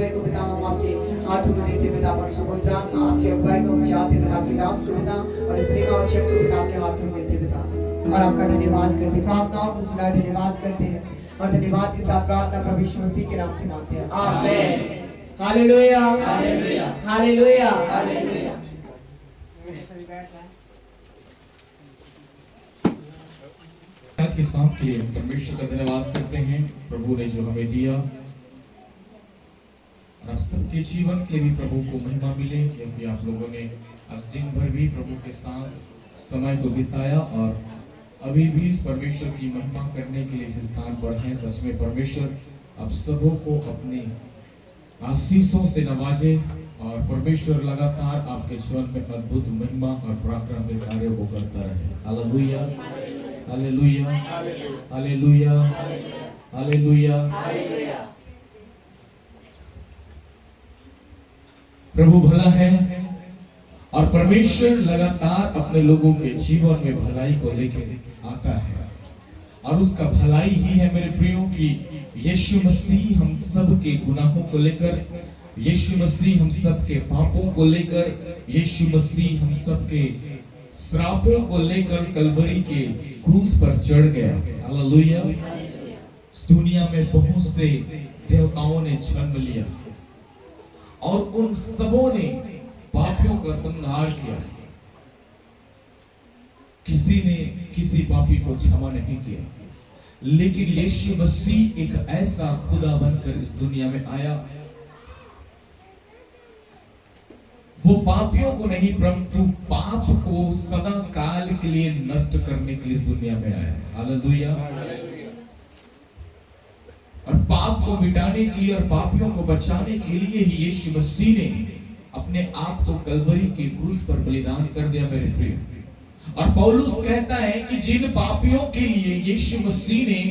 समय को पिता हम आपके हाथों में देते पिता, परमेश्वर पवित्र आत्मा आपके अगुवाई को हम चाहते पिता, आपके दास को पिता और इस रीमा और शक्ति को पिता आपके हाथों में देते पिता, और आपका धन्यवाद करते, प्रार्थनाओं को सुनाए धन्यवाद करते हैं और धन्यवाद के साथ प्रार्थना प्रभु यीशु मसीह के नाम से मांगते हैं, आमीन। Hallelujah hallelujah hallelujah hallelujah. आज के सांप के लिए परमेश्वर का धन्यवाद करते हैं, प्रभु ने जो हमें दिया, और आप सबके जीवन के लिए भी प्रभु को महिमा मिले, क्योंकि आप लोगों ने आज दिन भर भी प्रभु के साथ समय को बिताया और अभी भी इस परमेश्वर की महिमा करने के लिए इस स्थान पर हैं। सच में परमेश्वर आप सबों को अपने आशीषों से नवाजे और परमेश्वर लगातार आपके जीवन में अद्भुत महिमा और पराक्रम के कार्यों को करता रहे। Hallelujah hallelujah hallelujah hallelujah. प्रभु भला है और परमेश्वर लगातार अपने लोगों के जीवन में भलाई को लेकर आता है, और उसका भलाई ही है मेरे प्रियो की यीशु मसीह हम सब के गुनाहों को लेकर, यीशु मसीह हम सब के पापों को लेकर, यीशु मसीह हम सब के श्रापों को लेकर कलवरी के क्रूस पर चढ़ गया। हालेलुया। इस दुनिया में बहुत से देवताओं ने जन्म लिया और उन सबों ने पापियों का संहार किया, किसी ने किसी पापी को क्षमा नहीं किया, लेकिन यीशु मसीह एक ऐसा खुदा बनकर इस दुनिया में आया, वो पापियों को नहीं परंतु पाप को सदा काल के लिए नष्ट करने के लिए इस दुनिया में आया। हालेलुया। और पाप को मिटाने के लिए और पापियों को बचाने के लिए ही यीशु मसीह ने अपने आप को कलवरी के क्रूस पर बलिदान कर दिया मेरे प्रिय। और पौलुस कहता है कि जिन पापियों के लिए यीशु मसीह ने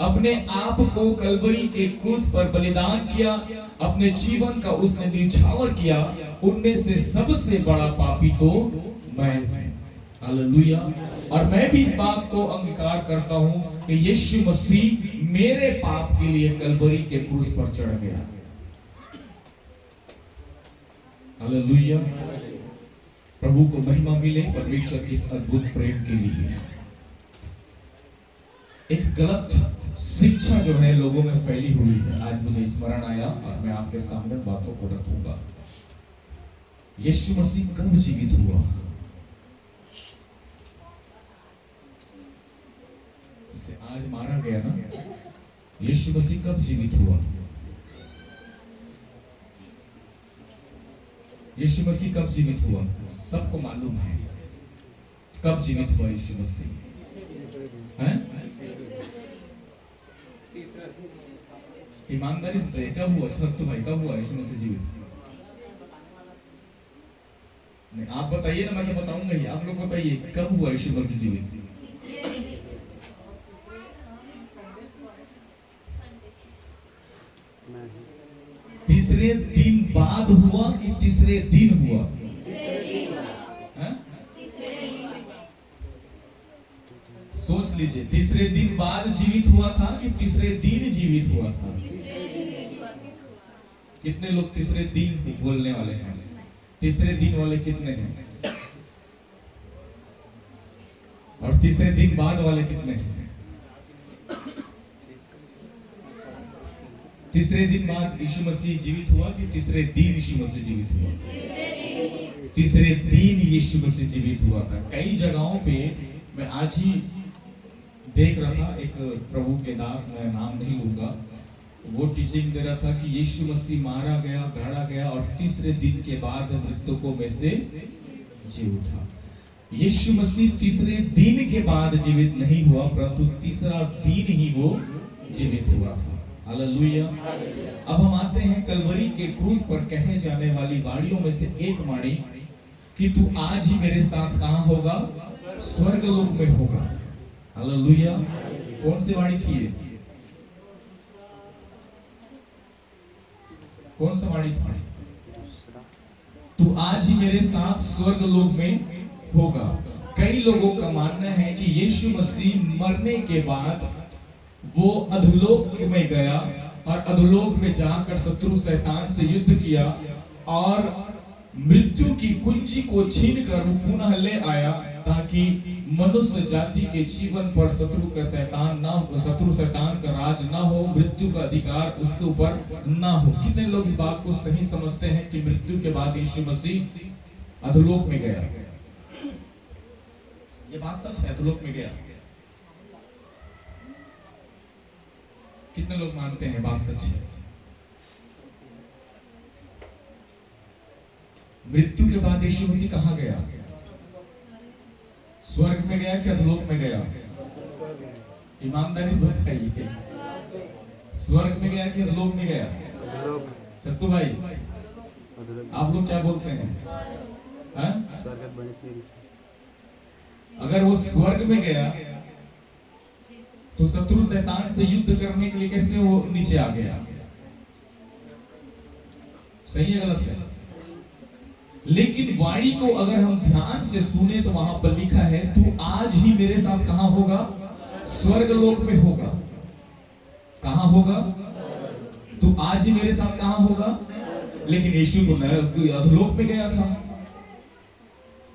अपने आप को कलवरी के क्रूस पर बलिदान किया, अपने जीवन का उसने न्यौछावर किया, उनमें से सबसे बड़ा पापी तो मैं हूं। हालेलुया। और मैं भी इस बात को अंगीकार करता हूं कि यीशु मसीह मेरे पाप के लिए कलवरी के क्रूस पर चढ़ गया। हालेलुया। प्रभु को महिमा मिले परमेश्वर की इस अद्भुत प्रेम के लिए। एक गलत शिक्षा जो है लोगों में फैली हुई है, आज मुझे स्मरण आया और मैं आपके सामने बातों को रखूंगा। यीशु मसीह कब जीवित हुआ? जिसे आज मारा गया ना, यीशु मसीह कब जीवित हुआ? यीशु मसीह कब जीवित हुआ? सबको मालूम है कब जीवित हुआ यीशु मसीह हैं? ईमानदारी से कब हुआ? सत्य भाई कब हुआ यीशु मसीह जीवित? नहीं, आप बताइए ना, मैं तो बताऊंगा ही, आप लोग बताइए कब हुआ यीशु मसीह जीवित? तीसरे दिन बाद हुआ कि तीसरे दिन हुआ? सोच लीजिए, तीसरे दिन बाद जीवित हुआ था कि तीसरे दिन जीवित हुआ था? कितने लोग तीसरे दिन बोलने वाले हैं? तीसरे दिन वाले कितने हैं? और तीसरे दिन बाद वाले कितने हैं? तीसरे दिन बाद यीशु मसीह जीवित हुआ कि तीसरे दिन यीशु मसीह जीवित हुआ? तीसरे दिन यीशु मसीह जीवित हुआ था। कई जगहों पे मैं आज ही देख रहा था, एक प्रभु के दास, मैं नाम नहीं लूंगा, वो टीचिंग दे रहा था कि यीशु मसीह मारा गया, गाड़ा गया और तीसरे दिन के बाद मृतकों में से जी उठा। यीशु मसीह तीसरे दिन के बाद जीवित नहीं हुआ, परंतु तीसरा दिन ही वो जीवित हुआ था। हालेलुया। अब हम आते हैं कलवरी के क्रूस पर कहे जाने वाली वाणियों में से एक वाणी कि तू आज ही मेरे साथ कहां होगा? स्वर्गलोक में होगा। हालेलुया। कौन सी वाणी थी ये? कौन सा वाणी था? तू आज ही मेरे साथ स्वर्गलोक में होगा। कई लोगों का मानना है कि यीशु मसीह मरने के बाद वो अधोलोक में गया और अधोलोक में जाकर शत्रु शैतान से युद्ध किया और मृत्यु की कुंजी को छीन कर वो पुनः ले आया, ताकि मनुष्य जाति के जीवन पर शत्रु शैतान का राज ना हो, मृत्यु का अधिकार उसके ऊपर ना हो। कितने लोग इस बात को सही समझते हैं कि मृत्यु के बाद यीशु मसीह अधोलोक में गया? ये बात सच है, अधोलोक में गया। कितने लोग मानते हैं बात सच है? मृत्यु के बाद यीशु मसीह कहां गया? स्वर्ग में गया कि अधोलोक में गया? ईमानदारी से बताइए, स्वर्ग में गया कि अधोलोक में गया? सत्तू भाई, आप लोग क्या बोलते हैं? अगर वो स्वर्ग में गया तो शत्रु शैतान से युद्ध करने के लिए कैसे वो नीचे आ गया? सही है गलत है? लेकिन वाणी को अगर हम ध्यान से सुने तो वहां पर लिखा है, तू आज ही मेरे साथ कहां होगा? स्वर्ग लोक में होगा। कहां होगा? तू आज ही मेरे साथ कहां होगा? लेकिन यीशु तो अधोलोक में गया था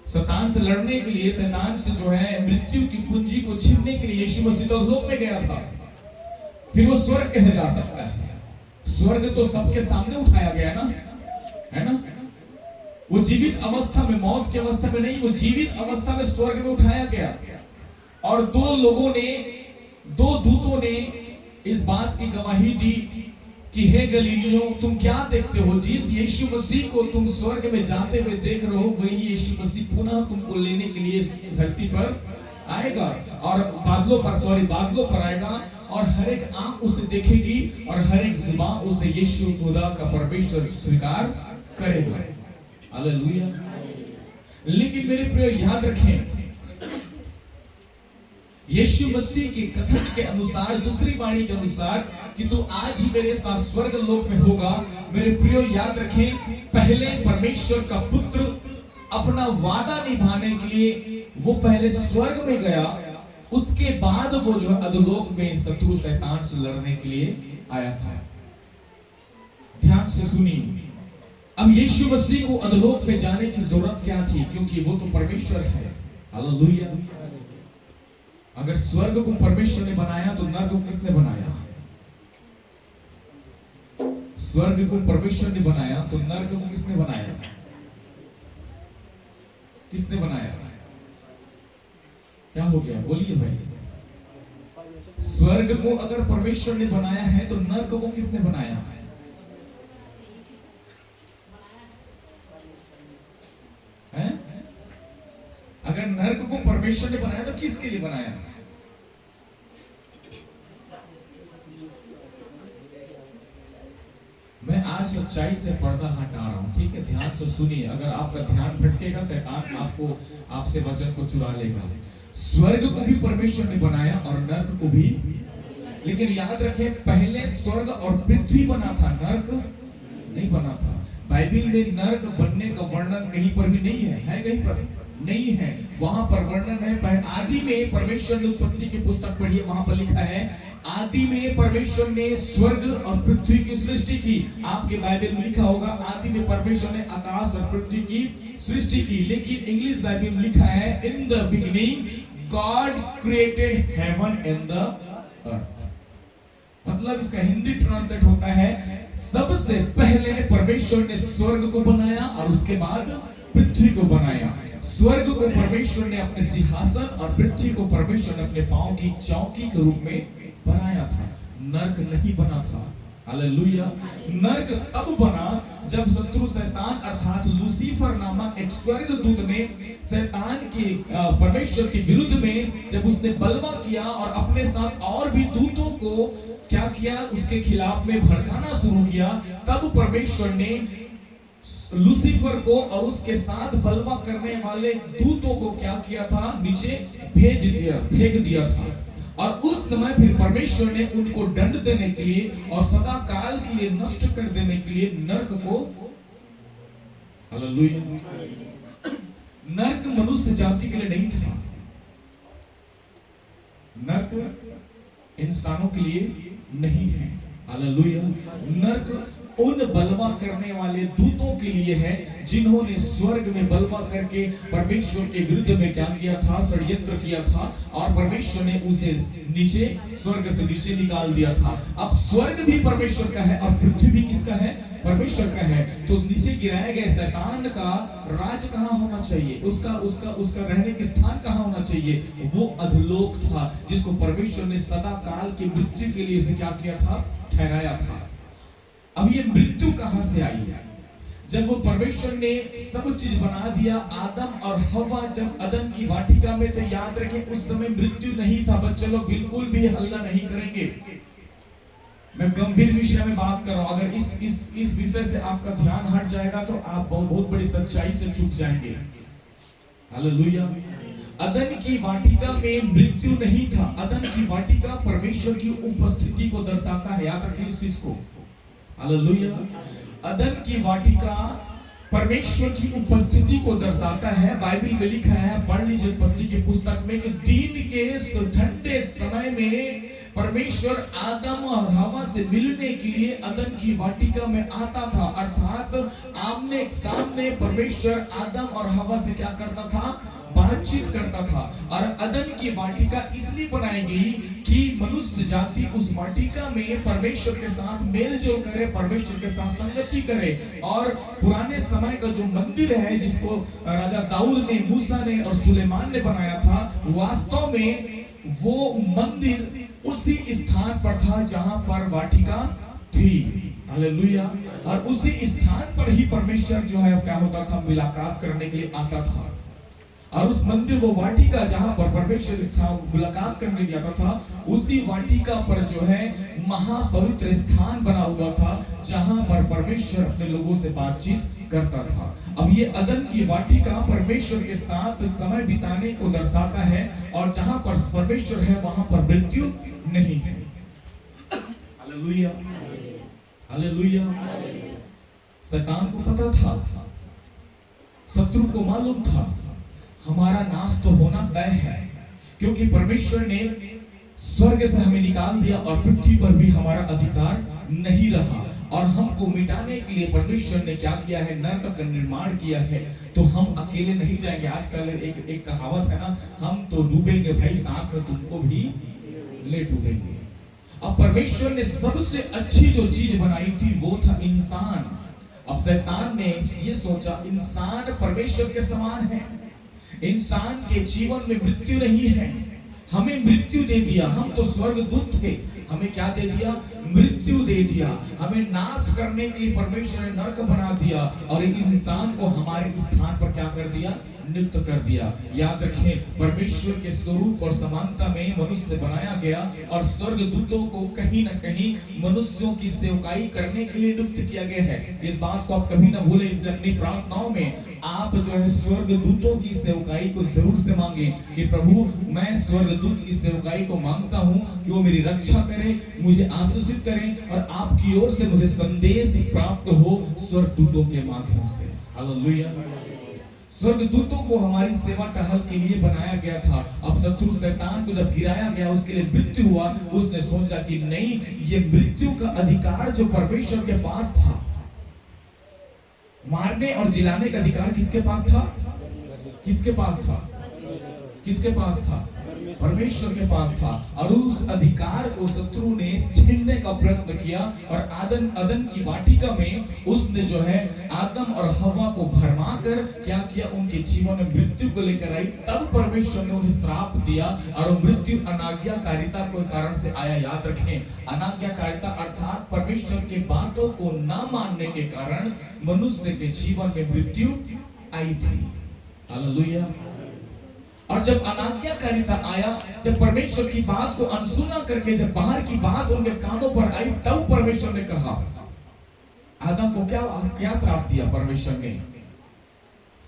शैतान से लड़ने के लिए, शैतान से जो है मृत्यु की कुंजी को छीनने के लिए यीशु मसीह तो अधोलोक में गया था। फिर वो स्वर्ग कैसे जा सकता है? स्वर्ग तो सबके सामने उठाया गया ना, है ना? वो जीवित अवस्था में, मौत की अवस्था में नहीं, वो जीवित अवस्था में स्वर्ग में उठाया गया। और दो दूतों ने इस बात की गवाही दी कि हे गलीलियों, तुम क्या देखते हो? जिस यीशु मसीह को तुम स्वर्ग में जाते हुए देख रहे हो, वही यीशु मसीह पुनः तुमको लेने के लिए धरती पर आएगा और बादलों पर आएगा, और हर एक आंख उसे देखेगी और हर एक जुबान उसे यीशु खुदा का परमेश्वर स्वीकार करेगा। हालेलुया। लेकिन मेरे प्रिय याद रखें, यीशु मसीह के कथन के अनुसार, दूसरी वाणी के अनुसार कि तू आज ही मेरे साथ स्वर्ग लोक में होगा, मेरे प्रियो याद रखें, पहले परमेश्वर का पुत्र अपना वादा निभाने के लिए वो पहले स्वर्ग में गया, उसके बाद वो जो अधोलोक में शत्रु शैतान से लड़ने के लिए आया था। ध्यान से सुनिए, अब यीशु मसीह को अधोलोक में जाने की जरूरत क्या थी? क्योंकि वो तो परमेश्वर है। हालेलुया। अगर स्वर्ग को परमेश्वर ने बनाया तो नर्क को किसने बनाया? स्वर्ग को परमेश्वर ने बनाया तो नर्क को किसने बनाया? किसने बनाया? क्या हो गया? बोलिए भाई। स्वर्ग को अगर परमेश्वर ने बनाया है तो नर्क को किसने बनाया? है? अगर नर्क को परमेश्वर ने बनाया तो किसके लिए बनाया? मैं आज सच्चाई से पर्दा हटा रहा हूं, ठीक है? ध्यान से सुनिए, अगर आपका ध्यान भटकेगा शैतान आपसे वचन को चुरा लेगा। स्वर्ग को भी परमेश्वर ने बनाया और नर्क को भी, लेकिन याद रखें, पहले स्वर्ग और पृथ्वी बना था, नर्क नहीं बना था। बाइबल में नर्क बनने का वर्णन कहीं पर भी नहीं है कहीं पर नहीं है। वहां पर वर्णन है, आदि में परमेश्वर ने उत्पत्ति की पुस्तक पढ़िए, वहां पर लिखा है आदि में परमेश्वर ने स्वर्ग और पृथ्वी की सृष्टि की। आपके बाइबल में लिखा होगा आदि में परमेश्वर ने आकाश और पृथ्वी की सृष्टि की, लेकिन इंग्लिश बाइबल में लिखा है in the beginning God created heaven and the earth. मतलब इसका हिंदी ट्रांसलेट होता है, सबसे पहले परमेश्वर ने स्वर्ग को बनाया और उसके बाद पृथ्वी को बनाया। स्वर्ग को परमेश्वर ने अपने सिंहासन और पृथ्वी को परमेश्वर ने अपने पांव की चौकी के रूप में बनाया था। नर्क नहीं बना था। हालेलुया। नर्क तब बना जब शत्रु शैतान अर्थात लूसीफर नामक एक स्वर्गदूत ने शैतान के परमेश्वर के विरुद्ध में जब उसने बलवा किया और अपने साथ और भी दूतों को क्या किया, उसके खिलाफ में भड़काना शुरू किया, तब परमेश्वर ने लूसीफर को और उसके साथ बलवा करने वाले दूतों को क्या किया था? नीचे फेंक दिया था। और उस समय फिर परमेश्वर ने उनको दंड देने के लिए और सदा काल के लिए नष्ट कर देने के लिए नर्क को, हालेलुया, नर्क मनुष्य जाति के लिए नहीं था। नर्क इंसानों के लिए नहीं है। हालेलुया। नरक उन बलवा करने वाले दूतों के लिए है जिन्होंने स्वर्ग में बलवा करके परमेश्वर के विरुद्ध में क्या किया था, षड्यंत्र किया था, और परमेश्वर ने उसे नीचे, स्वर्ग से नीचे निकाल दिया था। अब स्वर्ग भी परमेश्वर का है और पृथ्वी भी किसका है, परमेश्वर का है। तो नीचे गिराया गया शैतान का राज कहाँ होना चाहिए, उसका उसका उसका रहने का स्थान कहाँ होना चाहिए, वो अधोलोक था, जिसको परमेश्वर ने सदा काल की मृत्यु के लिए उसे क्या किया था, ठहराया था। अब ये मृत्यु कहां से आई है? जब वो परमेश्वर ने सब चीज बना दिया, आदम और हवा जब अदन की वाटिका में थे, याद रखें उस समय मृत्यु नहीं था। बच्चे लोग बिल्कुल भी हल्ला नहीं करेंगे, मैं गंभीर विषय में बात कर रहा हूं। अगर इस विषय से आपका ध्यान हट जाएगा तो आप बहुत बड़ी सच्चाई से चूक जाएंगे। हालेलुया। अदन की वाटिका में मृत्यु नहीं था। अदन की वाटिका परमेश्वर की उपस्थिति को दर्शाता है, याद रखिए इस चीज को। हालेलुया। अदन की वाटिका परमेश्वर की उपस्थिति को दर्शाता है। बाइबल में लिखा है, पढ़ लीजिए उत्पत्ति की पुस्तक में, कि दिन के ठंडे समय में परमेश्वर आदम और हवा से मिलने के लिए अदन की वाटिका में आता था। अर्थात आमने सामने परमेश्वर आदम और हवा से क्या करता था, बातचीत करता था। और अदन की वाटिका इसलिए बनाई गई कि मनुष्य जाति उस वाटिका में परमेश्वर के साथ मेल जोल करे, परमेश्वर के साथ संगति करे। और पुराने समय का जो मंदिर है जिसको राजा दाऊद ने, मूसा ने और सुलेमान ने बनाया था, वास्तव में वो मंदिर उसी स्थान पर था जहां पर वाटिका थी। हालेलुया। और उसी स्थान पर ही परमेश्वर जो है क्या होता था, मुलाकात करने के लिए आता था। और उस मंदिर, वो वाटिका जहां पर परमेश्वर स्थान मुलाकात करने जाता था, उसी वाटिका पर जो है महापवित्र स्थान बना हुआ था, जहां पर परमेश्वर अपने लोगों से बातचीत करता था। अब ये अदन की वाटिका परमेश्वर के साथ समय बिताने को दर्शाता है, और जहां पर परमेश्वर है वहां पर मृत्यु नहीं है। Hallelujah, hallelujah. शैतान को पता था, शत्रु को मालूम था, हमारा नाश तो होना तय है, क्योंकि परमेश्वर ने स्वर्ग से हमें निकाल दिया और पृथ्वी पर भी हमारा अधिकार नहीं रहा। और हमको मिटाने के लिए परमेश्वर ने क्या किया है, नरक का निर्माण किया है। तो हम अकेले नहीं जाएंगे। आजकल एक कहावत है ना, हम तो डूबेंगे भाई, साथ में तुमको भी ले डूबेंगे। अब परमेश्वर ने सबसे अच्छी जो चीज बनाई थी वो था इंसान। अब शैतान ने ये सोचा इंसान परमेश्वर के समान है, इंसान के जीवन में मृत्यु नहीं है, हमें मृत्यु दे दिया। हम तो स्वर्गदूत थे, हमें क्या दे दिया, मृत्यु दे दिया। हमें नाश करने के लिए परमेश्वर ने नरक बना दिया और इंसान को हमारे स्थान पर क्या कर दिया, नियुक्त कर दिया। याद रखें, परमेश्वर के स्वरूप और समानता में मनुष्य बनाया गया और स्वर्गदूतों को कहीं ना कहीं मनुष्यों की सेवकाई करने के लिए नियुक्त किया गया है। इस बात को आप कभी ना भूलें। इसलिए अपनी प्रार्थनाओं में आप जो है स्वर्गदूतों की सेवकाई को जरूर से मांगे कि प्रभु मैं स्वर्गदूत की सेवकाई को मांगता हूं कि वो मेरी रक्षा करे, मुझे आशीषित करें और आपकी ओर से मुझे संदेश प्राप्त हो स्वर्गदूतों के माध्यम से। हालेलुया। स्वर्गदूतों को हमारी सेवा टहल के लिए बनाया गया था। अब शत्रु शैतान को जब गिराया गया, उसके लिए मृत्यु हुआ, उसने सोचा कि नहीं, ये मृत्यु का अधिकार जो परमेश्वर के पास था, मारने और जिलाने का अधिकार किसके पास था, किसके पास था, किसके पास था, परमेश्वर के पास था। और उस अधिकार को शत्रु ने छीनने का प्रयत्न किया और अदन की वाटिका में उसने जो है आदम और हवा को भरमा कर क्या किया, उनके जीवन में मृत्यु को लेकर आई। तब परमेश्वर ने उन्हें श्राप दिया और मृत्यु अनाज्ञाकारिता के कारण से आया। याद रखें, अनाज्ञाकारिता अर्थात परमेश्वर के बातों को न मानने के कारण मनुष्य के जीवन में मृत्यु आई थी। हालेलुया। और जब अनाज्ञाकारिता आया, जब परमेश्वर की बात को अनसुना करके जब बाहर की बात उनके कानों पर आई, तब परमेश्वर ने कहा, आदम को क्या श्राप दिया परमेश्वर ने,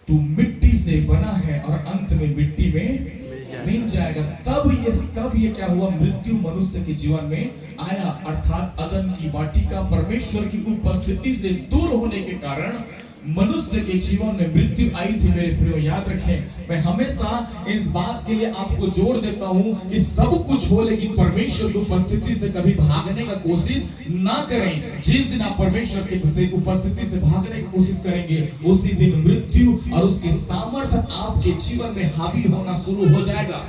तू मिट्टी से बना है और अंत में मिट्टी में मिल जाएगा। तब ये क्या हुआ, मृत्यु मनुष्य के जीवन में आया। अर्थात अदन की वाटिका परमेश्वर की उपस्थिति से दूर होने के कारण मनुष्य के जीवन में मृत्यु आई थी मेरे प्रियो, याद रखें। मैं हमेशा इस बात के लिए आपको जोर देता हूं कि सब कुछ हो लेकिन परमेश्वर की उपस्थिति से कभी भागने का कोशिश ना करें। जिस दिन आप परमेश्वर की उपस्थिति से भागने की कोशिश करेंगे उसी दिन मृत्यु और उसके सामर्थ्य आपके जीवन में हावी होना शुरू हो जाएगा।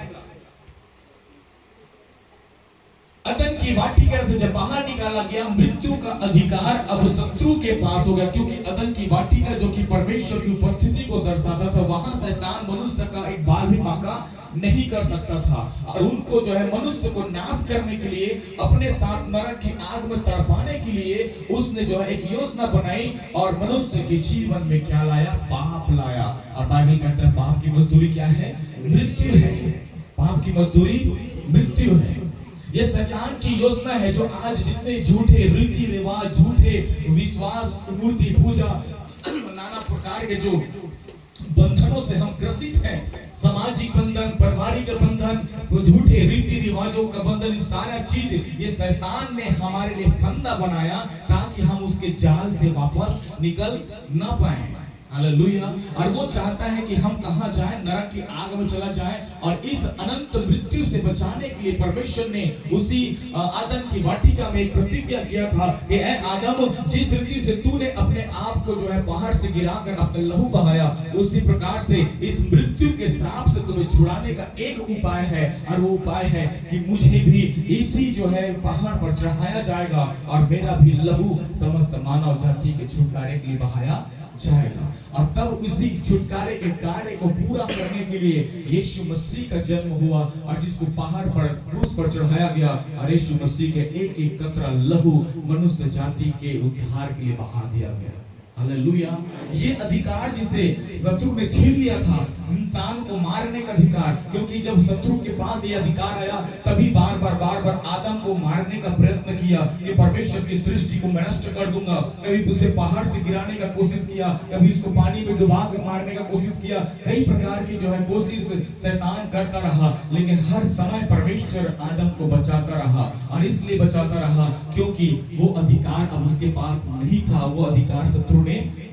अदन की वाटिका से जब बाहर निकाला गया, मृत्यु का अधिकार अब शत्रु के पास हो गया, क्योंकि अदन की वाटिका जो कि परमेश्वर की उपस्थिति को दर्शाता था, वहां शैतान मनुष्य का एक बाल भी बांका नहीं कर सकता था। और उनको जो है मनुष्य को नाश करने के लिए, अपने साथ नरक की आग में तड़पाने के लिए उसने जो है एक योजना बनाई और मनुष्य के जीवन में क्या लाया? पाप लाया। और बाइबल कहता है पाप की मजदूरी क्या है? मृत्यु है। पाप की मजदूरी मृत्यु है। ये शैतान की योजना है जो आज जितने झूठे रीति रिवाज, झूठे विश्वास, मूर्ति पूजा, नाना प्रकार के जो बंधनों से हम ग्रसित हैं, सामाजिक बंधन, पारिवारिक बंधन, झूठे रीति रिवाजों का बंधन, सारा चीज ये शैतान ने हमारे लिए फंदा बनाया ताकि हम उसके जाल से वापस निकल ना पाए। हालेलुया। और वो चाहता है कि हम कहां जाएं? नरक की आग में चला जाएं। और इस अनंत मृत्यु से बचाने के लिए परमेश्वर ने उसी आदम की वाटिका में एक प्रतिज्ञा किया था कि ऐ आदम, जिस रीति से तूने अपने आप को जो है पहाड़ से गिराकर अपने लहू बहाया, उसी प्रकार से इस मृत्यु के श्राप से तुम्हें छुड़ाने का एक उपाय है, और वो उपाय है कि मुझे भी इसी जो है पहाड़ पर चढ़ाया जाएगा और मेरा भी लहू समस्त मानव जाति के छुटकारे के लिए बहाया जाएगा। और तब उसी छुटकारे के कार्य को पूरा करने के लिए यीशु मसीह का जन्म हुआ, और जिसको पहाड़ पर क्रूस पर चढ़ाया गया, और यीशु मसीह के एक एक कतरा लहू मनुष्य जाति के उद्धार के लिए बहा दिया गया। हालेलुया। ये अधिकार जिसे शत्रु ने छीन लिया था, इंसान को मारने का अधिकार, क्योंकि जब शत्रु के पास ये अधिकार आया तभी बार बार आदम को मारने का प्रयत्न किया कि परमेश्वर की सृष्टि को मैं नष्ट कर दूंगा। कभी उसे पहाड़ से गिराने का कोशिश किया, कभी उसको पानी में डुबा कर मारने का कोशिश किया, कई प्रकार की जो है कोशिश शैतान करता रहा, लेकिन हर समय परमेश्वर आदम को बचाता रहा। और इसलिए बचाता रहा क्योंकि वो अधिकार अब उसके पास नहीं था, वो अधिकार शत्रु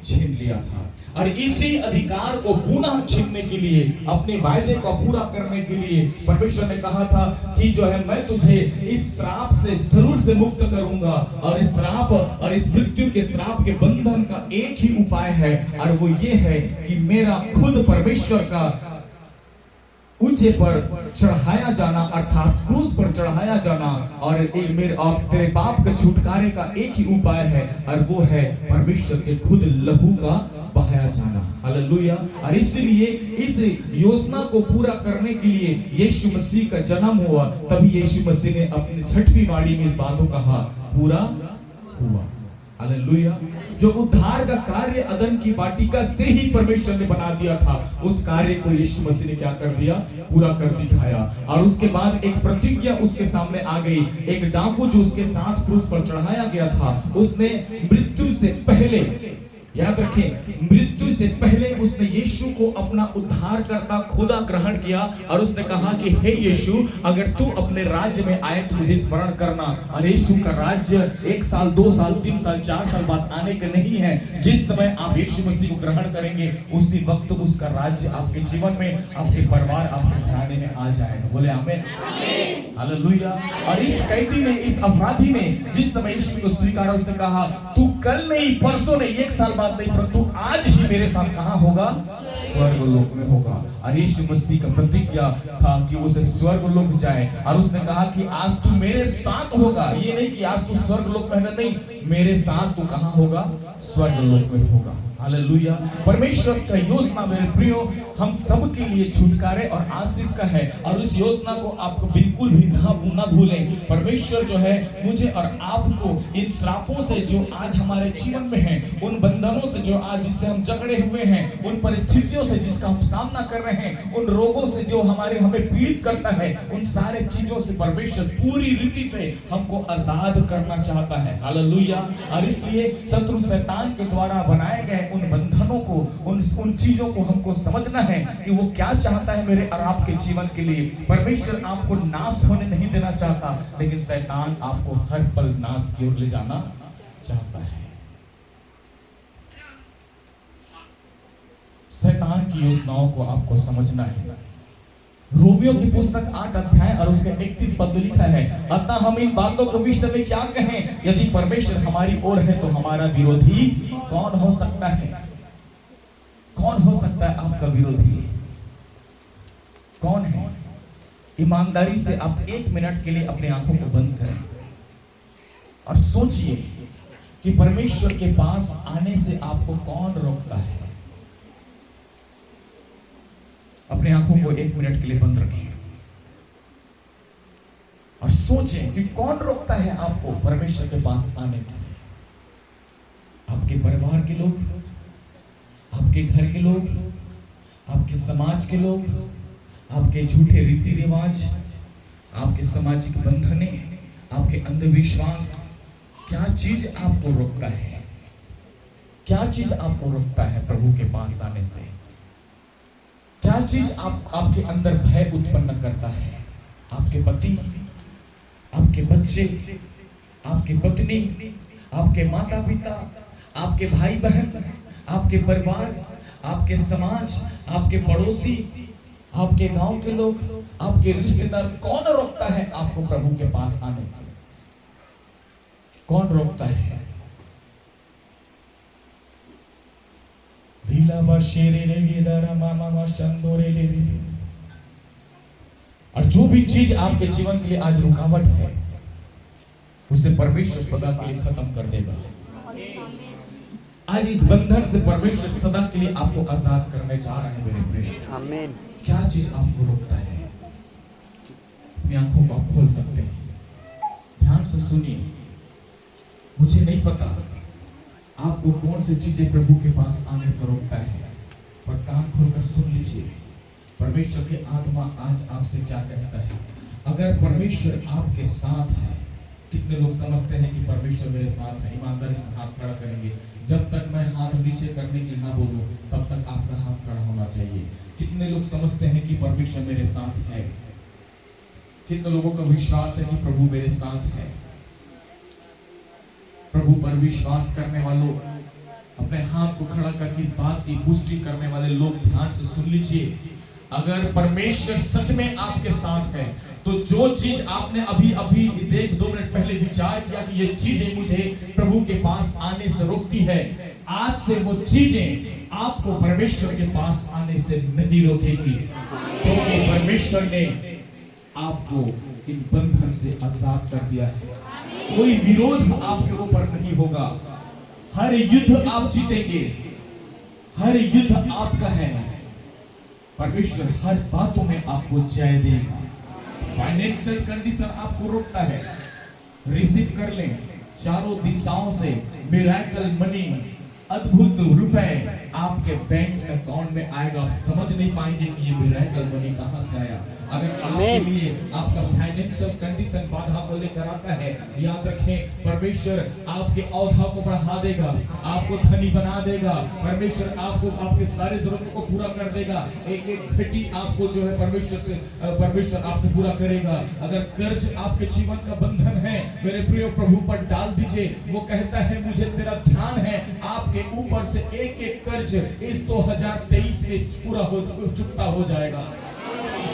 छीन लिया था। और इसी अधिकार को पुनः छीनने के लिए, अपने वायदे को पूरा करने के लिए परमेश्वर ने कहा था कि जो है मैं तुझे इस श्राप से जरूर से मुक्त करूंगा। और इस श्राप और इस मृत्यु के श्राप के बंधन का एक ही उपाय है, और वो ये है कि मेरा खुद परमेश्वर का ऊंचे पर चढ़ाया जाना, अर्थात क्रूस पर चढ़ाया जाना। और एक मेरे और तेरे पाप के छुटकारे का एक ही उपाय है, और वो है परमेश्वर के खुद लहू का बहाया जाना। हालेलुया। और इसलिए इस योजना को पूरा करने के लिए यीशु मसीह का जन्म हुआ। तभी यीशु मसीह ने अपनी 6वीं वाणी में इस बात को कहा, पूरा हुआ। हालेलुया। जो उद्धार का कार्य अदन की वाटिका से ही परमेश्वर ने बना दिया था, उस कार्य को यीशु मसीह ने क्या कर दिया? पूरा कर दिखाया। और उसके बाद एक प्रतिज्ञा उसके सामने आ गई। एक डाकू जो उसके साथ क्रूस पर चढ़ाया गया था, उसने मृत्यु से पहले, याद रखें, मृत्यु से पहले उसने यीशु को अपना उद्धारकर्ता खुदा ग्रहण किया। और उसने कहा कि हे यीशु, अगर तू अपने राज्य में आए तो मुझे स्मरण करना। और यीशु का राज्य 1 साल, 2 साल, 3 साल, 4 साल बाद आने का नहीं है। जिस समय आप यीशु मसीह को ग्रहण करेंगे उसी वक्त उसका राज्य आपके जीवन में, आपके परिवार, आपके घराने में आ जाएगा। बोले आमीन। हालेलुया। और इस कैदी ने, इस अपराधी ने जिस समय यीशु को स्वीकारा, उसने कहा तू कल नहीं, परसों नहीं, 1 साल बाद नहीं, परंतु आज ही मेरे साथ कहां होगा? स्वर्ग लोक में होगा। और यीशु मसीह का प्रतिज्ञा था कि उसे स्वर्ग लोक जाए। और उसने कहा कि आज तू मेरे साथ होगा। ये नहीं कि आज तू स्वर्ग लोक में नहीं, मेरे साथ तू कहां होगा? स्वर्ग लोक में होगा। हालेलुया। परमेश्वर का योजना मेरे प्रियो हम सब के लिए छुटकारे और आशीष का है, और उस योजना को आपको बिल्कुल भी ना भूलें। परमेश्वर जो है मुझे और आपको इन श्रापों से जो आज हमारे जीवन में है, उन बंधनों से जो आज जिससे हम जकड़े हुए हैं, उन परिस्थितियों से जिसका हम सामना कर रहे हैं, उन रोगों से जो हमें पीड़ित करता है, उन सारे चीजों से परमेश्वर पूरी रीति से हमको आजाद करना चाहता है। हालेलुया। और इसलिए शत्रु शैतान के द्वारा बनाए गए उन बंधनों को, उन चीजों को हमको समझना है कि वो क्या चाहता है मेरे और आपके जीवन के लिए। परमेश्वर आपको नाश होने नहीं देना चाहता, लेकिन शैतान आपको हर पल नाश की ओर ले जाना चाहता है। शैतान की योजनाओं को आपको समझना है। रोमियो की पुस्तक 8 अध्याय और उसके 31 पद में लिखा है, अतः हम इन बातों के विषय में क्या कहें? यदि परमेश्वर हमारी ओर है तो हमारा विरोधी कौन हो सकता है? कौन हो सकता है आपका विरोधी? कौन है? ईमानदारी से आप 1 मिनट के लिए अपनी आंखों को बंद करें और सोचिए कि परमेश्वर के पास आने से आपको कौन रोकता है। अपनी आंखों को 1 मिनट के लिए बंद रखिए और सोचें कि कौन रोकता है आपको परमेश्वर के पास आने का। आपके परिवार के लोग, आपके घर के लोग, आपके समाज के लोग, आपके झूठे रीति रिवाज, आपके सामाजिक बंधने, आपके अंधविश्वास, क्या चीज आपको रोकता है? क्या चीज आपको रोकता है प्रभु के पास आने से? क्या चीज आपके अंदर भय उत्पन्न करता है? आपके पति, आपके बच्चे, आपकी पत्नी, आपके माता पिता, आपके भाई बहन, आपके परिवार, आपके समाज, आपके पड़ोसी, आपके गांव के लोग, आपके रिश्तेदार, कौन रोकता है आपको प्रभु के पास आने के? कौन रोकता है? और जो भी चीज आपके जीवन के लिए आज रुकावट है, उसे परमेश्वर सदा के लिए खत्म कर देगा। आज इस बंधन से परमेश्वर सदा के लिए आपको आजाद करने जा रहे हैं मेरे प्रिय। आमीन। क्या चीज आपको रोकता है? अपनी आंखों को आप खोल सकते हैं, ध्यान से सुनिए। मुझे नहीं पता आपको कौन सी चीजें प्रभु के पास आने से रोकता है, पर कान खोलकर सुन लीजिए परमेश्वर की आत्मा आज आपसे क्या कहता है। अगर परमेश्वर आपके साथ है, कितने लोग समझते हैं कि परमेश्वर मेरे साथ है? ईमानदारी से हाथ खड़ा करेंगे। जब तक मैं हाथ नीचे करने के लिए ना बोलूं तब तक आपका हाथ खड़ा होना चाहिए। कितने लोग समझते हैं कि परमेश्वर मेरे साथ है? कितने लोगों का विश्वास है कि प्रभु मेरे साथ है? प्रभु पर विश्वास करने वालों, अपने हाथ को खड़ा करके इस बात की पुष्टि करने वाले लोग ध्यान से सुन लीजिए। अगर परमेश्वर सच में आपके साथ है तो जो चीज आपने अभी 2 मिनट पहले विचार किया कि ये चीजें मुझे प्रभु के पास आने से रोकती है, आज से वो चीजें आपको परमेश्वर के पास आने से नहीं रोकेगी, क्योंकि परमेश्वर ने आपको इन बंधन से आजाद कर दिया है। कोई विरोध आपके ऊपर नहीं होगा। हर युद्ध आप जीतेंगे, हर युद्ध आपका है। परमेश्वर हर बातों में आपको जय देगा। फाइनेंशियल कंडीशन आपको रोकता है, रिसीव कर लें चारों दिशाओं से मिरेकल मनी, अद्भुत रुपए आपके बैंक अकाउंट में आएगा। आप समझ नहीं पाएंगे कि ये मिरेकल मनी कहां से आया। अगर आपके लिए आपका फाइनेंशियल कंडीशन बाधा को लेकर आता है, याद रखें परमेश्वर आपके औधा को बढ़ा देगा, आपको धनी बना देगा। परमेश्वर आपको आपके सारे जरूरतों को पूरा कर देगा। एक एक घटी आपको जो है परमेश्वर आपको पूरा करेगा। अगर कर्ज आपके जीवन का बंधन है, मेरे प्रिय प्रभु पर डाल दीजिए। वो कहता है मुझे तेरा ध्यान है, आपके ऊपर से एक एक कर्ज इस 2023 में पूरा हो चुकता हो जाएगा।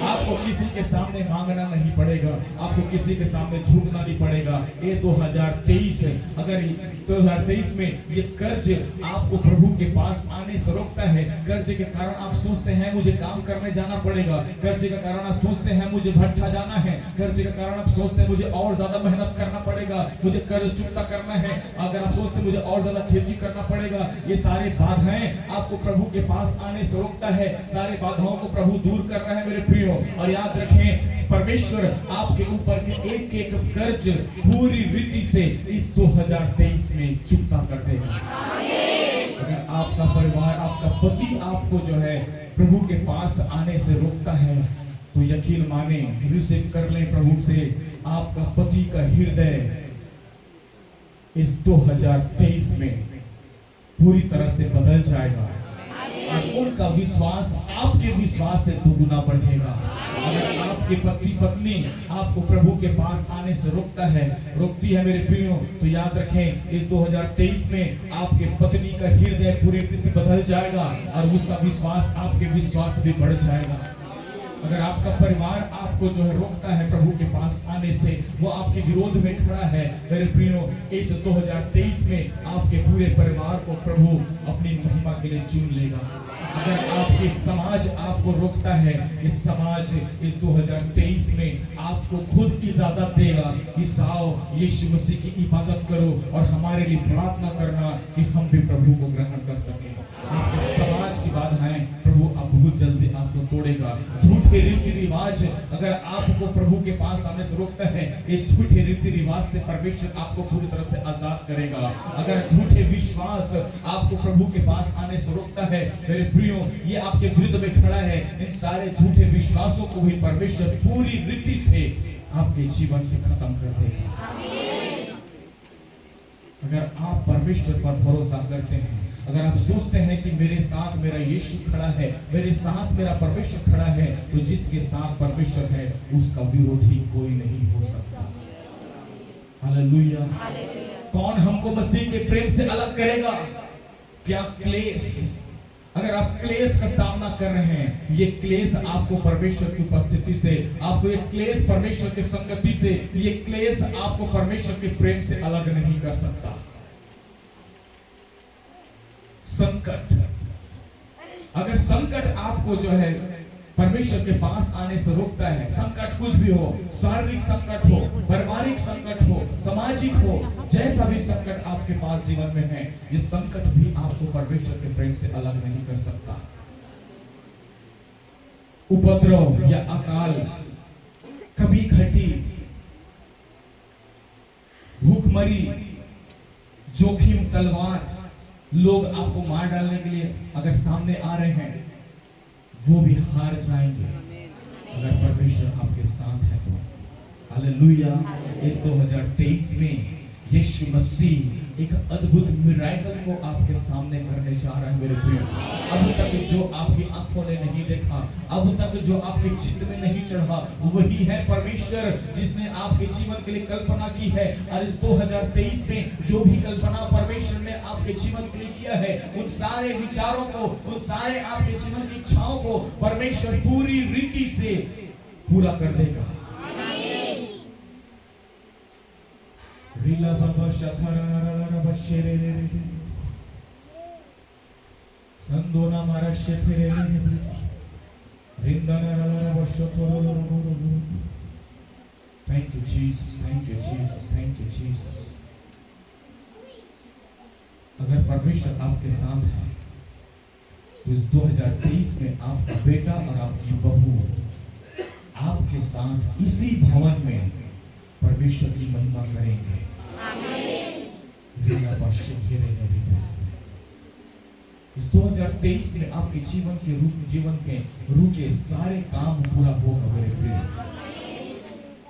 आपको किसी के सामने मांगना नहीं पड़ेगा, आपको किसी के सामने झुकना नहीं पड़ेगा। ये 2023 है। अगर 2023 में ये कर्ज आपको प्रभु के पास आने से रोकता है, कर्ज के कारण आप सोचते हैं मुझे काम करने जाना पड़ेगा, कर्ज के कारण आप सोचते हैं मुझे भट्ठा जाना है, कर्ज के कारण आप सोचते हैं मुझे और ज्यादा मेहनत करना पड़ेगा, मुझे कर्ज चुकता करना है, अगर आप सोचते हैं मुझे और ज्यादा खेती करना पड़ेगा, ये सारे बाधाएं आपको प्रभु के पास आने से रोकता है। सारे बाधाओं को प्रभु दूर कर रहा है मेरे प्रियो। और याद रखें परमेश्वर आपके ऊपर के एक एक कर्ज पूरी रीति से इस 2023 में चुकता कर देगा। अगर आपका परिवार, आपका पति आपको जो है प्रभु के पास आने से रोकता है तो यकीन माने, रिसीव कर लें प्रभु से, आपका पति का हृदय इस 2023 में पूरी तरह से बदल जाएगा। और उनका विश्वास आपके विश्वास से दुगुना बढ़ेगा। अगर आपके पति पत्नी आपको प्रभु के पास आने से रोकती है मेरे प्रियो, तो याद रखें इस 2023 में आपके पत्नी का हृदय पूरी रीति से बदल जाएगा और उसका विश्वास आपके विश्वास से भी बढ़ जाएगा। अगर आपका परिवार आपको जो है रोकता है प्रभु के पास आने से, वो आपके विरोध में खड़ा है मेरे प्रियो, इस 2023 में आपके पूरे परिवार को प्रभु अपनी महिमा के लिए चुन लेगा। अगर आपके समाज आपको रोकता है, इस समाज इस 2023 में आपको खुद इजाजत देगा कि जाओ यीशु मसीह की इबादत करो और हमारे लिए प्रार्थना करना कि हम भी प्रभु को ग्रहण कर सके। आपके समाज की बाधाएं प्रभु अब बहुत जल्दी आपको तोड़ेगा। झूठे रीति रिवाज अगर आपको प्रभु के पास आने से रोकता है, इस झूठे रीति रिवाज से परमेश्वर आपको पूरी तरह से आजाद करेगा। अगर झूठे विश्वास आपको प्रभु के पास आने से रोकता है मेरे प्रियो, ये आपके विरुद्ध में खड़ा है, इन सारे झूठे विश्वासों को भी परमेश्वर पूरी रीति से आपके जीवन से खत्म कर देगा। अगर आप परमेश्वर पर भरोसा करते हैं, अगर आप सोचते हैं कि मेरे साथ मेरा यीशु खड़ा है, मेरे साथ मेरा परमेश्वर खड़ा है, तो जिसके साथ परमेश्वर है उसका विरोधी कोई नहीं हो सकता। हालेलुया। कौन हमको मसीह के प्रेम से अलग करेगा? क्या क्लेश? अगर आप क्लेश का सामना कर रहे हैं, ये क्लेश आपको परमेश्वर की उपस्थिति से, आपको ये क्लेश परमेश्वर की संगति से, ये क्लेश आपको परमेश्वर के प्रेम से अलग नहीं कर सकता। संकट, अगर संकट आपको जो है परमेश्वर के पास आने से रोकता है, संकट कुछ भी हो, शारीरिक संकट हो, पारिवारिक संकट हो, सामाजिक हो, जैसा भी संकट आपके पास जीवन में है, ये संकट भी आपको परमेश्वर के प्रेम से अलग नहीं कर सकता। उपद्रव या अकाल, कभी घटी, भूखमरी, जोखिम, तलवार, लोग आपको मार डालने के लिए अगर सामने आ रहे हैं, वो भी हार जाएंगे अगर परमेश्वर आपके साथ है तो। हालेलुया। इस 2023 में यीशु मसीह एक अद्भुत मिरेकल को आपके सामने करने जा रहा है मेरे प्रियो। अब तक जो आपकी आंखों ने नहीं देखा, अब तक जो आपके चित्त में नहीं चढ़ा, वही है परमेश्वर जिसने आपके जीवन के लिए कल्पना की है। और इस 2023 में जो भी कल्पना परमेश्वर ने आपके जीवन के लिए किया है, उन सारे विचारों को, उन सारे आपके जीवन की इच्छाओं को परमेश्वर पूरी रीति से पूरा कर देगा। रीला बाबा शथरा बशेरे संदोना मारा शेफेरे रिंदना बशथोरो। Thank you Jesus, thank you Jesus, thank you Jesus. अगर परमेश्वर आपके साथ है तो इस 2023 में आपका बेटा और आपकी बहू आपके साथ इसी भवन में परमेश्वर की महिमा करेंगे। इस 2023 में आपके जीवन में रुके सारे काम पूरा होगा मेरे प्रिय।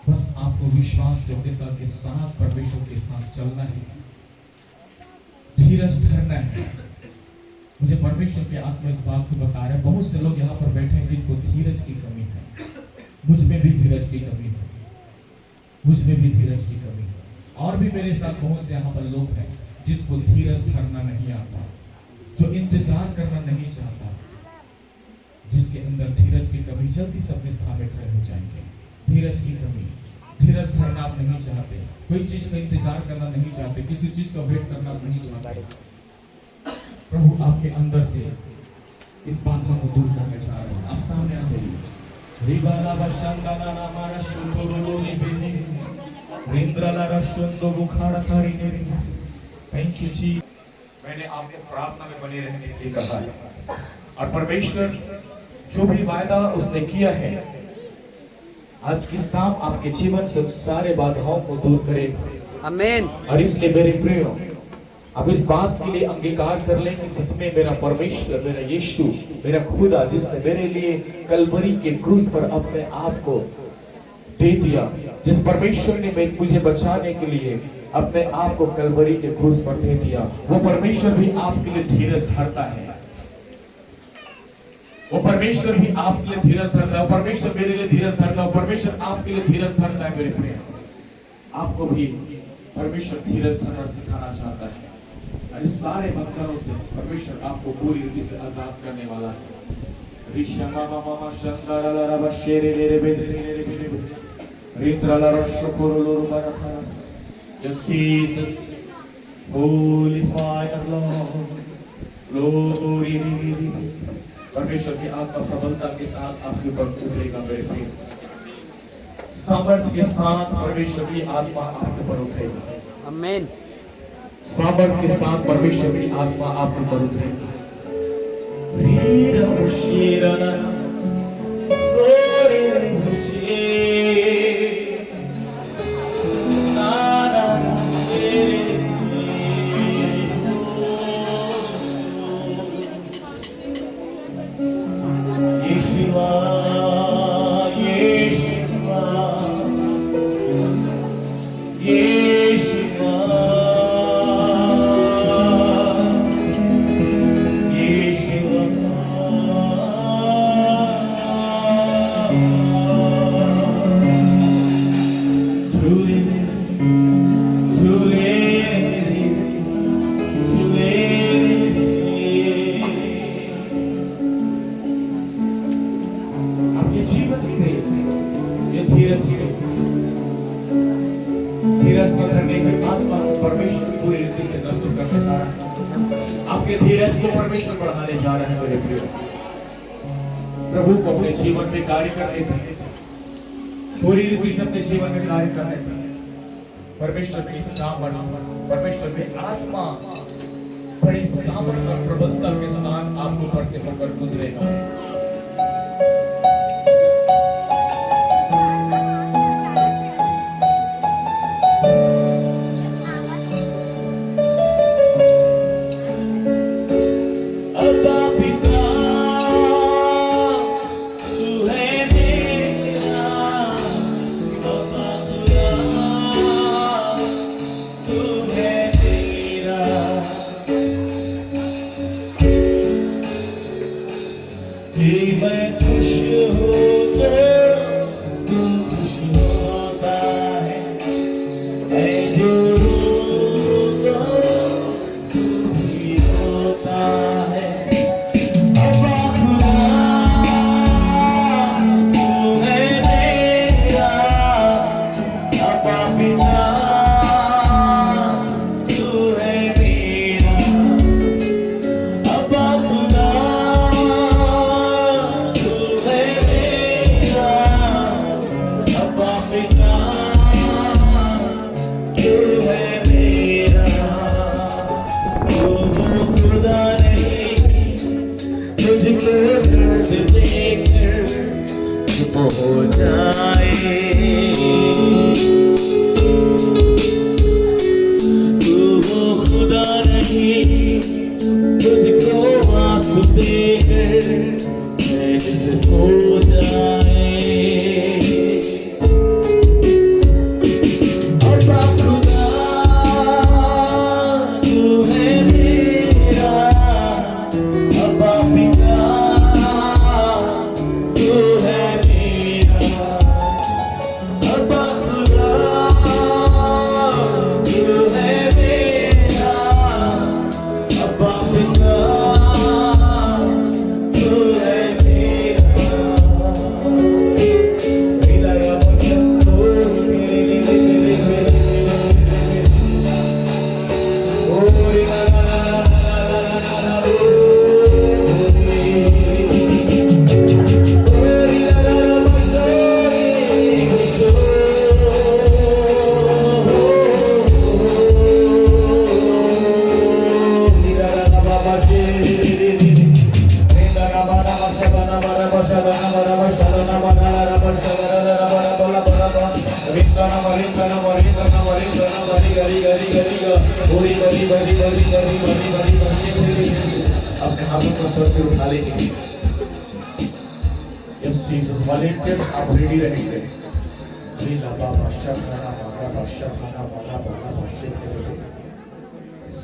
बस आपको विश्वास योग्यता के साथ परमेश्वर के साथ चलना है, धीरज धरना है। मुझे परमेश्वर के आत्मा इस बात को बता रहे हैं, बहुत से लोग यहाँ पर बैठे हैं जिनको धीरज की कमी है। मुझ में भी धीरज की कमी है, मुझ में भी धीरज की कमी है। और भी मेरे साथ बहुत से यहाँ पर लोग हैं जिसको धीरज धरना नहीं आता, जो इंतजार करना नहीं चाहता, जिसके अंदर धीरज की कमी। जल्दी से अपने स्थान में खड़े हो जाएंगे। धीरज की कमी, धीरज धरना आप नहीं चाहते, कोई चीज का इंतजार करना नहीं चाहते, किसी चीज का वेट करना आप नहीं चाहते। प्रभु आपके अंदर से इस बाधा को दूर करना चाह रहे हैं। आप सामने आ जाइए। रिबाला बशांदाना नामारा शुंदोरो लिबेने रिंद्राला रशुंदो बुखारा कारिने। थैंक यू जी। मैंने आपको प्रार्थना में बने रहने के लिए कहा है, और परमेश्वर जो भी वायदा उसने किया है, आज की शाम आपके जीवन से सारे बाधाओं को दूर करेगा। आमीन। और इसलिए मेरे प्रियो, अब इस बात के लिए अंगीकार कर लें कि सच में मेरा परमेश्वर, मेरा यीशु, मेरा खुदा, जिसने मेरे लिए कलवरी के क्रूस पर अपने आप को दे दिया, जिस परमेश्वर ने मुझे बचाने के लिए अपने आप को कलवरी के क्रूस पर दे दिया, वो परमेश्वर भी आपके लिए धीरज धरता है। वो परमेश्वर भी आपके लिए धीरज धरता है, परमेश्वर मेरे लिए धीरज धरता है, परमेश्वर आपके लिए धीरज धरता है। मेरे प्रिय, आपको भी परमेश्वर धीरज धरना सिखाना चाहता है। और इस सारे बंधनों से परमेश्वर आपको पूरी रीति से आजाद करने वाला है। रिशमा मामा शंदरा ला बशेरे ले रे बेदरे रे बेदरे रित्रा ला रशकोरो लोर बारा। Yes, Jesus, Holy Fire, Lord, Glory। परमेश्वर की आत्मा प्रबलता के साथ आपके ऊपर उतरेगा मेरे प्रिय, सामर्थ्य के साथ परमेश्वर की आत्मा आपके ऊपर उतरेगा। आमीन। सामर्थ्य के साथ परमेश्वर की आत्मा आपके ऊपर उतरेगा। वीर मुशीरना glory धीरज को परमेश्वर बढ़ाने जा रहे हैं मेरे प्रिय। प्रभु को अपने जीवन में कार्य करने थे, पूरी रीति से अपने जीवन में कार्य करने थे। परमेश्वर की सामर्थ, परमेश्वर की आत्मा बड़ी सामर्थ और प्रबलता के साथ आपको ऊपर से होकर गुजरेगा।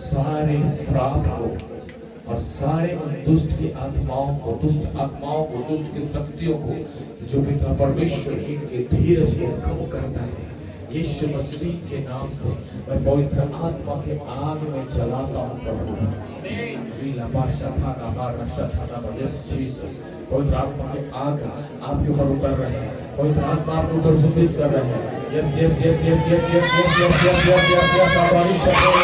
सारे श्राप को और सारे उन दुष्ट की आत्माओं को, दुष्ट आत्माओं को, दुष्ट की शक्तियों को जो पिता परमेश्वर इनके धीरज को कम करता है, यीशु मसीह के नाम से मैं पवित्र आत्मा के आग में जलाता हूँ प्रभु। यस जीसस, पवित्र आत्मा के आग आपके ऊपर उतर रहे हैं, पवित्र आत्मा आपके ऊपर सुबह कर रहे हैं। Yes yes yes yes yes yes yes yes yes yes yes yes आवाज़ शब्दों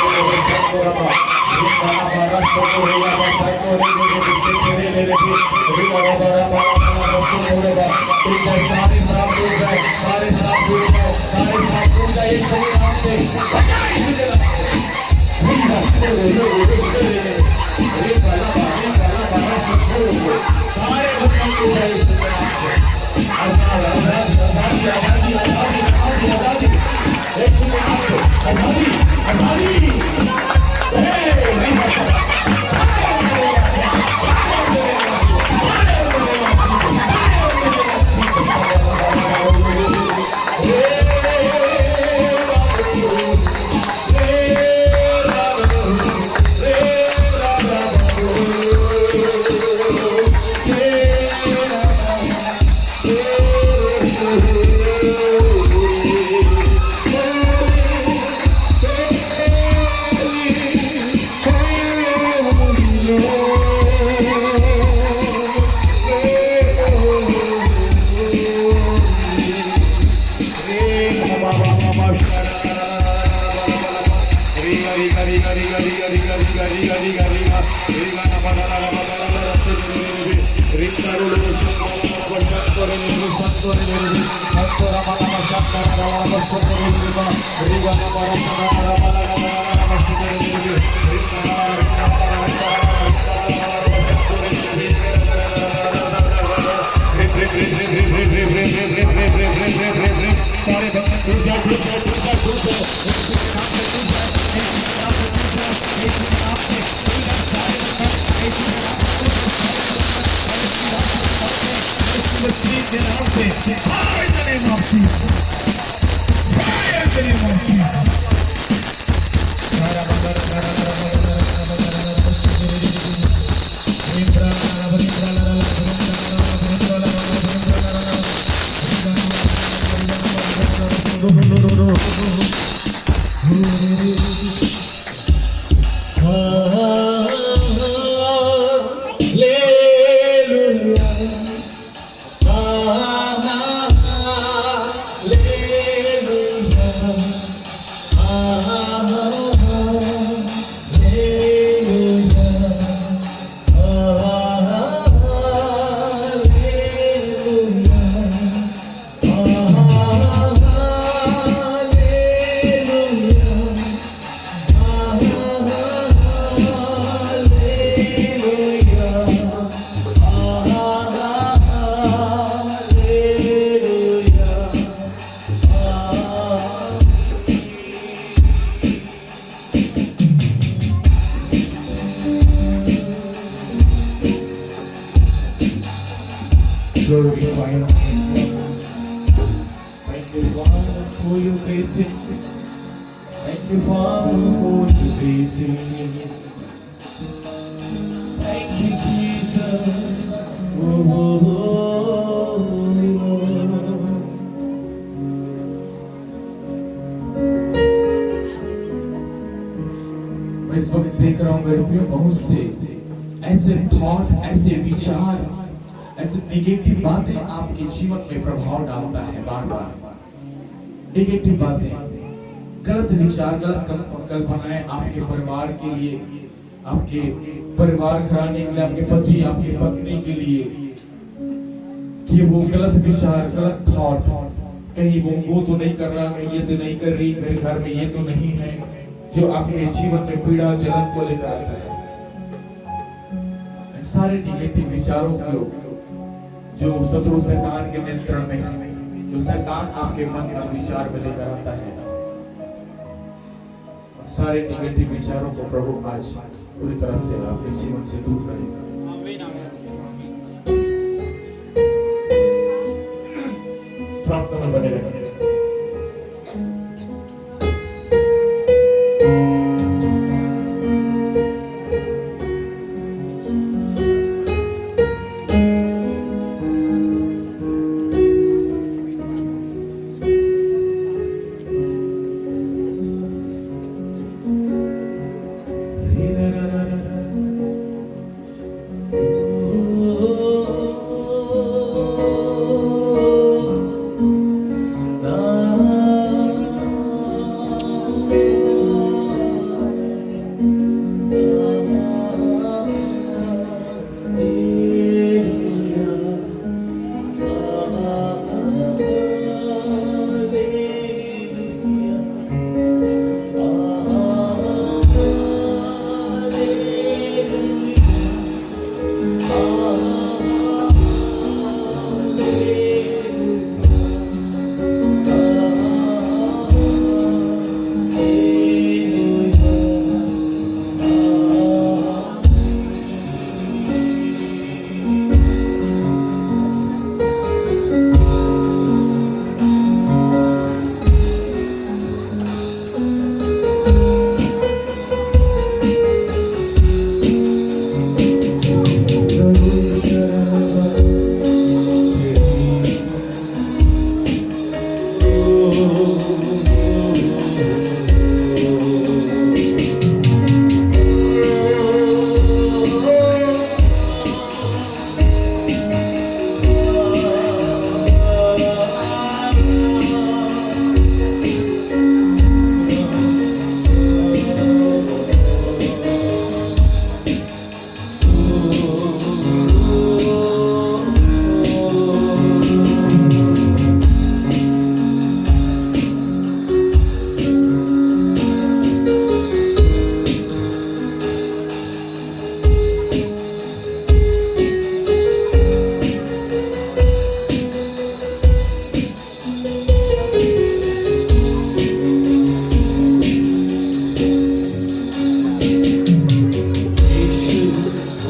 glorify your name. Thank you, Father, for your grace. Thank you, Father, for your grace. Thank you, Jesus. मैं इस वक्त देख रहा हूँ मेरे प्रिय, बहुत से ऐसे थॉट, ऐसे विचार, ऐसे निगेटिव बातें आपके जीवन में प्रभाव डालता है। बार बार निगेटिव बातें, गलत विचार, गलत कल्पनाएं आपके परिवार के लिए, आपके परिवार घराने के लिए, आपके पति, आपके पत्नी के लिए, कि वो गलत विचार, गलत थॉट, कहीं वो तो नहीं कर रहा, कहीं ये तो नहीं कर रही, मेरे घर में ये तो नहीं है, जो आपके जीवन में पीड़ा, जलन को लेकर आता है। सारे निगेटिव विचारों को जो शत्रु शैतान के नियंत्रण में है, जो शैतान आपके मन का विचार में लेकर आता है, सारे निगेटिव विचारों को प्रभु आज पूरी तरह से आपके जीवन से दूर करेगा। प्रार्थना में बने रहें।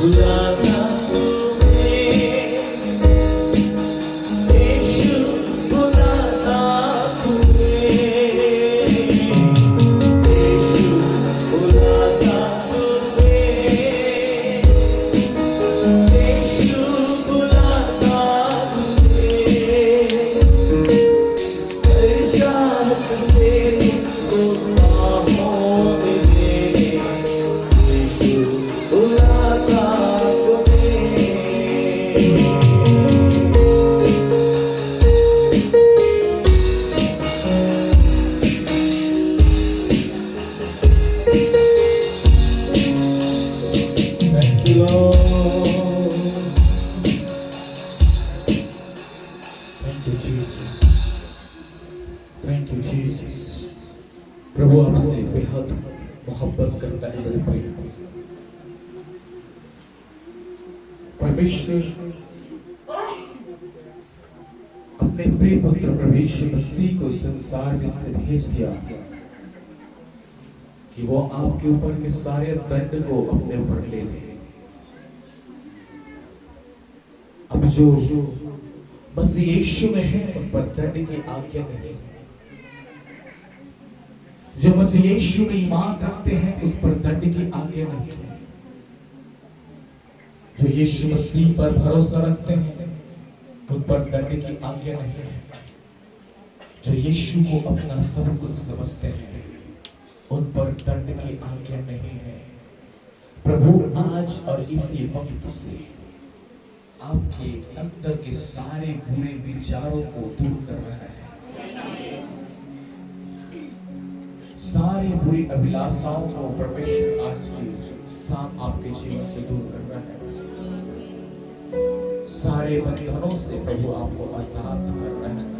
बुलाता तुम्हें, यीशु बुलाता तुम्हें, यीशु बुलाता तुम्हें, यीशु बुलाता तुम्हें, जात से तुमको बाहों में लेने, यीशु बुलाता तुम्हें। Thank you, Lord. Thank you, Jesus. Thank you, Jesus. प्रभु आपसे बेहद मोहब्बत करता है मेरे भाई। परमेश्वर अपने प्रिय पुत्र प्रभु यीशु मसीह को संसार में इसने भेज दिया कि वो आपके ऊपर के सारे दंड को अपने ऊपर ले ले। अब जो मसीह यीशु में है उन पर दंड की आज्ञा नहीं। जो मसीह यीशु में ईमान रखते हैं उस पर दंड की आज्ञा नहीं। जो यीशु मसीह पर भरोसा रखते हैं उन पर दंड की आज्ञा नहीं है। जो यीशु को अपना सब कुछ समझते हैं उन पर दंड की आज्ञा नहीं है। प्रभु आज और इसी वक्त से आपके अंदर के सारे बुरे विचारों को दूर कर रहा है, सारे बुरी अभिलाषाओं को परमेश्वर आज की शाम आपके जीवन से दूर कर रहा है। सारे बंधनों से प्रभु आपको आजाद कर रहा है।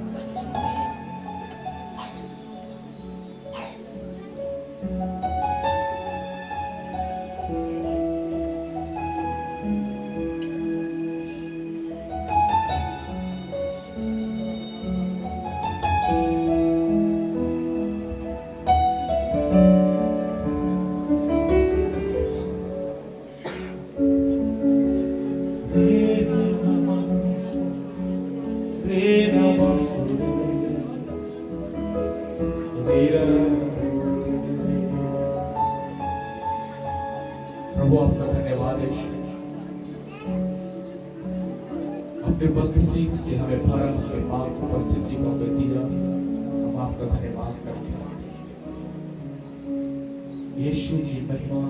प्रभु आपका धन्यवाद है। अपनी उपस्थिति से हमें भरा, हमें मां की उपस्थिति को हमें दिया, हम आपका धन्यवाद करते हैं। यीशु की महिमा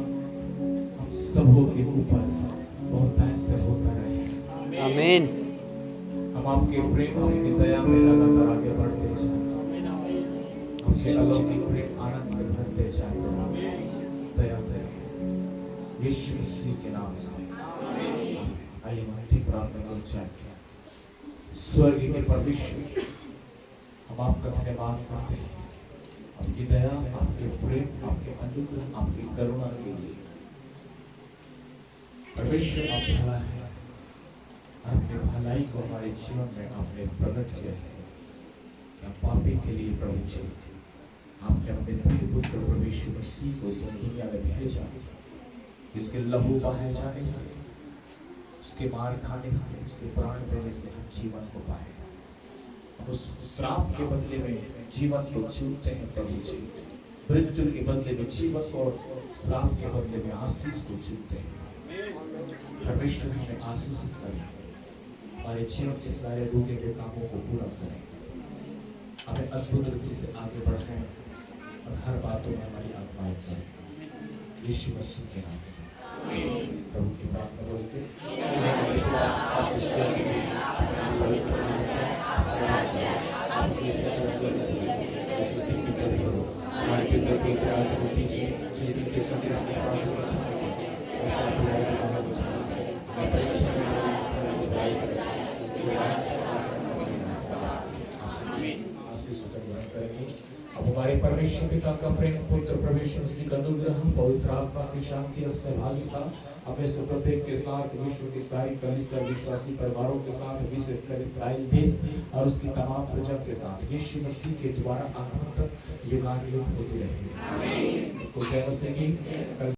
हम सबों के ऊपर बहुत से होता रहे। आमीन। हम आपके प्रेम, आपकी दया में लगातार आगे बढ़ते जाए, हमसे अलौकिक प्रेम आनंद से भरते जाए। दया करें यीशु मसीह के नाम से। आइए हमारी प्रार्थना को उच्चारित करें। स्वर्ग के परमेश्वर, हम आपका धन्यवाद करते हैं आपकी दया, आपके प्रेम, आपके अनुग्रह, आपकी करुणा के लिए। परमेश्वर आप भला है, आपने भलाई को हमारे जीवन में आपने प्रकट किया है। क्या पापी के लिए प्रभु जी आपने अपने प्रिय पुत्र प्रभु यीशु मसीह को इस दुनिया में भेजा, इसके लहू बहाए जाने से, उसके मार खाने से, उसके प्राण देने से हम जीवन को पाए। हम उस श्राप के बदले में जीवन को चुनते हैं प्रभु जी। मृत्यु के बदले में जीवन को और श्राप के बदले में आशीष को चुनते हैं। परमेश्वर हमें आशीषित करें, हमारे जीवन के सारे रुके हुए कामों को पूरा करें, हमें अद्भुत रीति से आगे बढ़ाएं और हर बातों में हमारी आत्माएं करें। यीशु मसीह के नाम से प्रभु की प्रार्थना बोलते अब हमारे परमेश्वर पिता का प्रेम, पुत्र प्रभु यीशु मसीह का अनुग्रह, पवित्र आत्मा की शांति और सहभागिता हमें से प्रत्येक के साथ, विश्व की सारी कलीसिया विश्वासी परिवारों के साथ, विशेषकर इस्राएल देश और उसकी तमाम प्रजा के साथ यीशु मसीह के द्वारा आगमन तक युगानुयुग होती रहेगी।